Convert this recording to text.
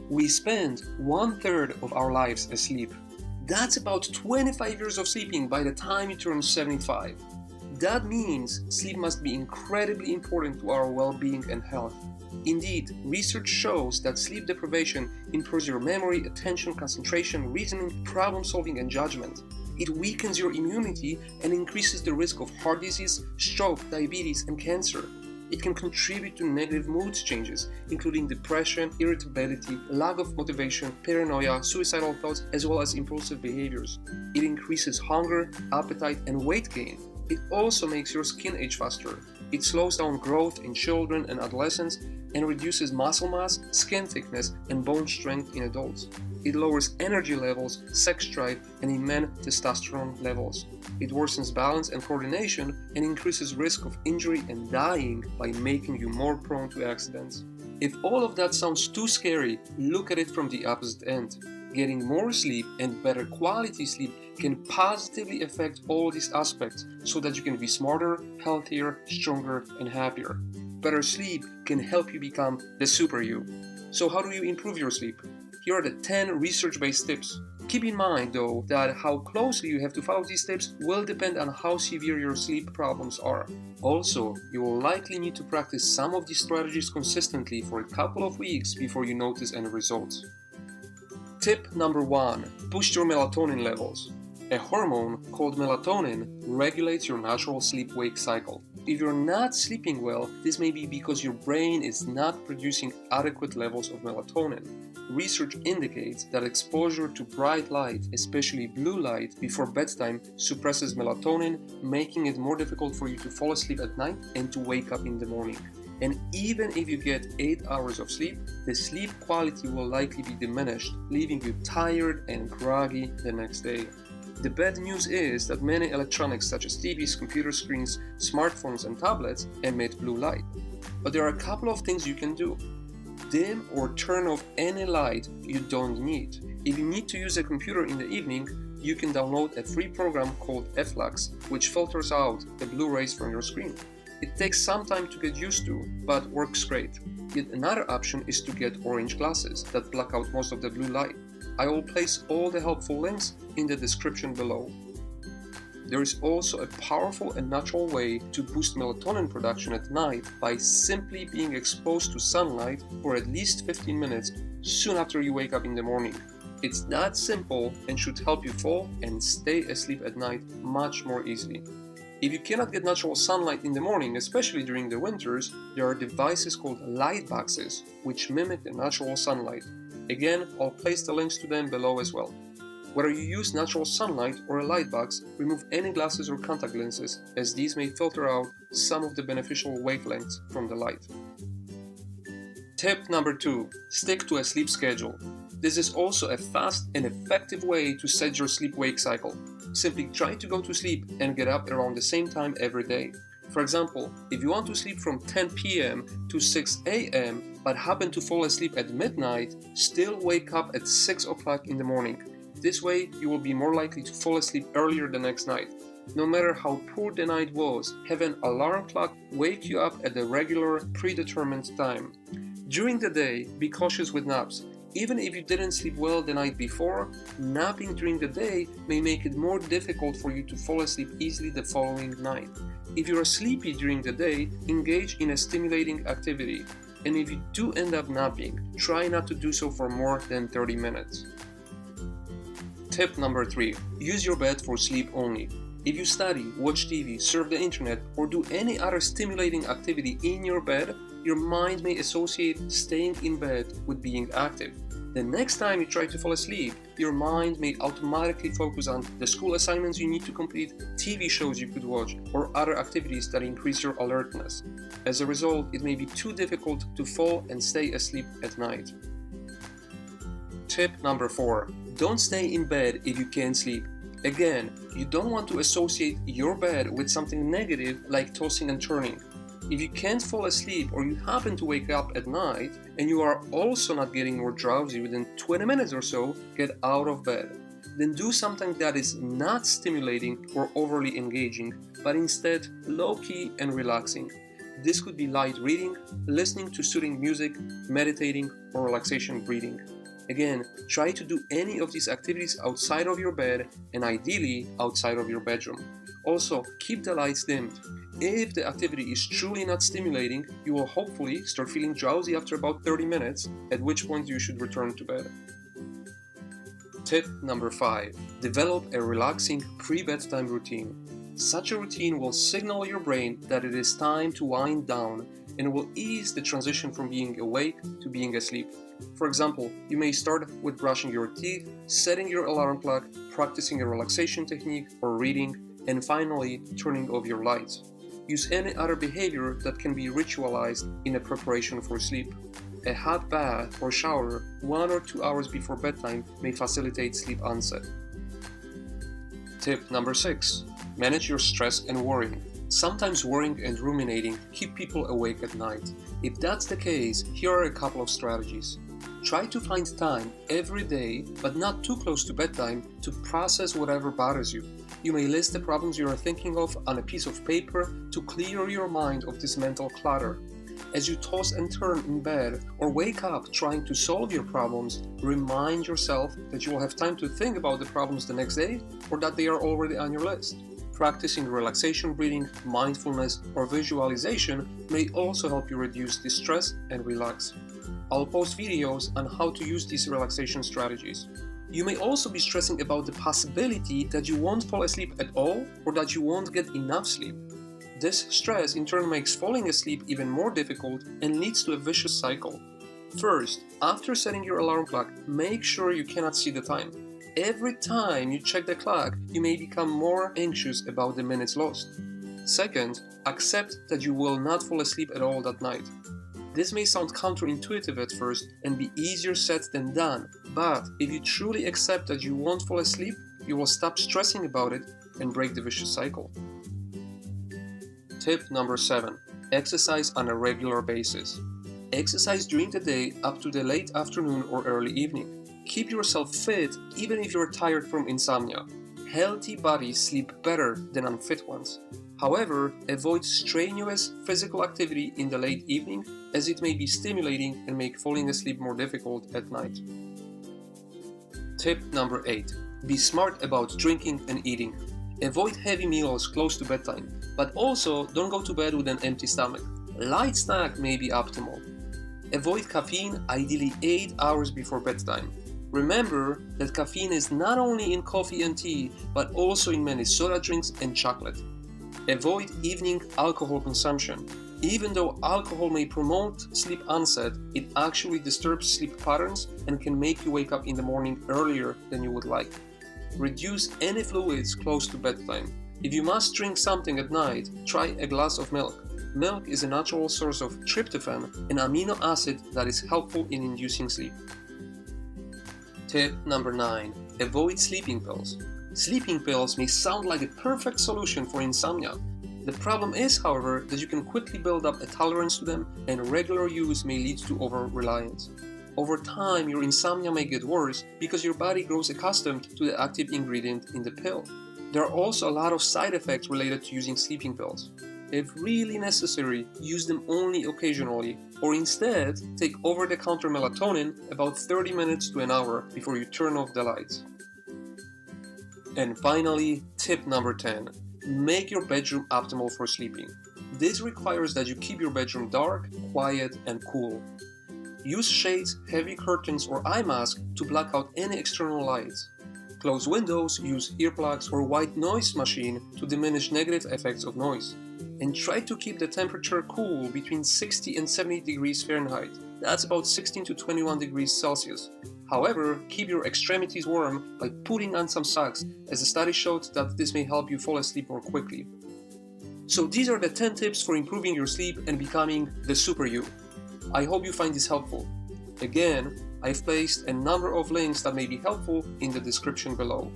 We spend 1/3 of our lives asleep. That's about 25 years of sleeping by the time you turn 75. That means sleep must be incredibly important to our well-being and health. Indeed, research shows that sleep deprivation improves your memory, attention, concentration, reasoning, problem solving, and judgment. It weakens your immunity and increases the risk of heart disease, stroke, diabetes, and cancer. It can contribute to negative mood changes, including depression, irritability, lack of motivation, paranoia, suicidal thoughts, as well as impulsive behaviors. It increases hunger, appetite, and weight gain. It also makes your skin age faster. It slows down growth in children and adolescents and reduces muscle mass, skin thickness, and bone strength in adults. It lowers energy levels, sex drive, and in men, testosterone levels. It worsens balance and coordination and increases risk of injury and dying by making you more prone to accidents. If all of that sounds too scary, look at it from the opposite end. Getting more sleep and better quality sleep can positively affect all these aspects so that you can be smarter, healthier, stronger, and happier. Better sleep can help you become the super you. So how do you improve your sleep? Here are the 10 research-based tips. Keep in mind, though, that how closely you have to follow these tips will depend on how severe your sleep problems are. Also, you will likely need to practice some of these strategies consistently for a couple of weeks before you notice any results. Tip number 1. Boost your melatonin levels. A hormone called melatonin regulates your natural sleep-wake cycle. If you're not sleeping well, this may be because your brain is not producing adequate levels of melatonin. Research indicates that exposure to bright light, especially blue light, before bedtime suppresses melatonin, making it more difficult for you to fall asleep at night and to wake up in the morning. And even if you get 8 hours of sleep, the sleep quality will likely be diminished, leaving you tired and groggy the next day. The bad news is that many electronics such as TVs, computer screens, smartphones, and tablets emit blue light. But there are a couple of things you can do. Dim or turn off any light you don't need. If you need to use a computer in the evening, you can download a free program called Flux, which filters out the blue rays from your screen. It takes some time to get used to, but works great. Yet another option is to get orange glasses that block out most of the blue light. I will place all the helpful links in the description below. There is also a powerful and natural way to boost melatonin production at night by simply being exposed to sunlight for at least 15 minutes soon after you wake up in the morning. It's that simple and should help you fall and stay asleep at night much more easily. If you cannot get natural sunlight in the morning, especially during the winters, there are devices called light boxes which mimic the natural sunlight. Again, I'll place the links to them below as well. Whether you use natural sunlight or a light box, remove any glasses or contact lenses, as these may filter out some of the beneficial wavelengths from the light. Tip number 2. Stick to a sleep schedule. This is also a fast and effective way to set your sleep-wake cycle. Simply try to go to sleep and get up around the same time every day. For example, if you want to sleep from 10 p.m. to 6 a.m. but happen to fall asleep at midnight, still wake up at 6 o'clock in the morning. This way, you will be more likely to fall asleep earlier the next night. No matter how poor the night was, have an alarm clock wake you up at the regular, predetermined time. During the day, be cautious with naps. Even if you didn't sleep well the night before, napping during the day may make it more difficult for you to fall asleep easily the following night. If you are sleepy during the day, engage in a stimulating activity. And if you do end up napping, try not to do so for more than 30 minutes. Tip number 3. Use your bed for sleep only. If you study, watch TV, surf the internet, or do any other stimulating activity in your bed, your mind may associate staying in bed with being active. The next time you try to fall asleep, your mind may automatically focus on the school assignments you need to complete, TV shows you could watch, or other activities that increase your alertness. As a result, it may be too difficult to fall and stay asleep at night. Tip number 4. Don't stay in bed if you can't sleep. Again, you don't want to associate your bed with something negative like tossing and turning. If you can't fall asleep or you happen to wake up at night and you are also not getting more drowsy within 20 minutes or so, get out of bed. Then do something that is not stimulating or overly engaging, but instead low-key and relaxing. This could be light reading, listening to soothing music, meditating, or relaxation breathing. Again, try to do any of these activities outside of your bed and ideally outside of your bedroom. Also, keep the lights dimmed. If the activity is truly not stimulating, you will hopefully start feeling drowsy after about 30 minutes, at which point you should return to bed. Tip number 5. Develop a relaxing pre-bedtime routine. Such a routine will signal your brain that it is time to wind down and will ease the transition from being awake to being asleep. For example, you may start with brushing your teeth, setting your alarm clock, practicing a relaxation technique or reading, and finally turning off your lights. Use any other behavior that can be ritualized in a preparation for sleep. A hot bath or shower 1 or 2 hours before bedtime may facilitate sleep onset. Tip number 6. Manage your stress and worrying. Sometimes worrying and ruminating keep people awake at night. If that's the case, here are a couple of strategies. Try to find time every day, but not too close to bedtime, to process whatever bothers you. You may list the problems you are thinking of on a piece of paper to clear your mind of this mental clutter. As you toss and turn in bed or wake up trying to solve your problems, remind yourself that you will have time to think about the problems the next day or that they are already on your list. Practicing relaxation breathing, mindfulness, or visualization may also help you reduce distress and relax. I'll post videos on how to use these relaxation strategies. You may also be stressing about the possibility that you won't fall asleep at all or that you won't get enough sleep. This stress in turn makes falling asleep even more difficult and leads to a vicious cycle. First, after setting your alarm clock, make sure you cannot see the time. Every time you check the clock, you may become more anxious about the minutes lost. Second, accept that you will not fall asleep at all that night. This may sound counterintuitive at first and be easier said than done, but if you truly accept that you won't fall asleep, you will stop stressing about it and break the vicious cycle. Tip number 7. Exercise on a regular basis. Exercise during the day up to the late afternoon or early evening. Keep yourself fit even if you're tired from insomnia. Healthy bodies sleep better than unfit ones. However, avoid strenuous physical activity in the late evening as it may be stimulating and make falling asleep more difficult at night. Tip number 8. Be smart about drinking and eating. Avoid heavy meals close to bedtime, but also don't go to bed with an empty stomach. Light snack may be optimal. Avoid caffeine ideally 8 hours before bedtime. Remember that caffeine is not only in coffee and tea, but also in many soda drinks and chocolate. Avoid evening alcohol consumption. Even though alcohol may promote sleep onset, it actually disturbs sleep patterns and can make you wake up in the morning earlier than you would like. Reduce any fluids close to bedtime. If you must drink something at night, try a glass of milk. Milk is a natural source of tryptophan, an amino acid that is helpful in inducing sleep. Tip number 9. Avoid sleeping pills. Sleeping pills may sound like a perfect solution for insomnia. The problem is, however, that you can quickly build up a tolerance to them and regular use may lead to over-reliance. Over time, your insomnia may get worse because your body grows accustomed to the active ingredient in the pill. There are also a lot of side effects related to using sleeping pills. If really necessary, use them only occasionally, or instead take over-the-counter melatonin about 30 minutes to an hour before you turn off the lights. And finally, tip number 10. Make your bedroom optimal for sleeping. This requires that you keep your bedroom dark, quiet, and cool. Use shades, heavy curtains, or eye mask to block out any external lights. Close windows, use earplugs or white noise machine to diminish negative effects of noise. And try to keep the temperature cool between 60 and 70 degrees Fahrenheit. That's about 16 to 21 degrees Celsius. However, keep your extremities warm by putting on some socks, as a study showed that this may help you fall asleep more quickly. So these are the 10 tips for improving your sleep and becoming the super you. I hope you find this helpful. Again, I've placed a number of links that may be helpful in the description below.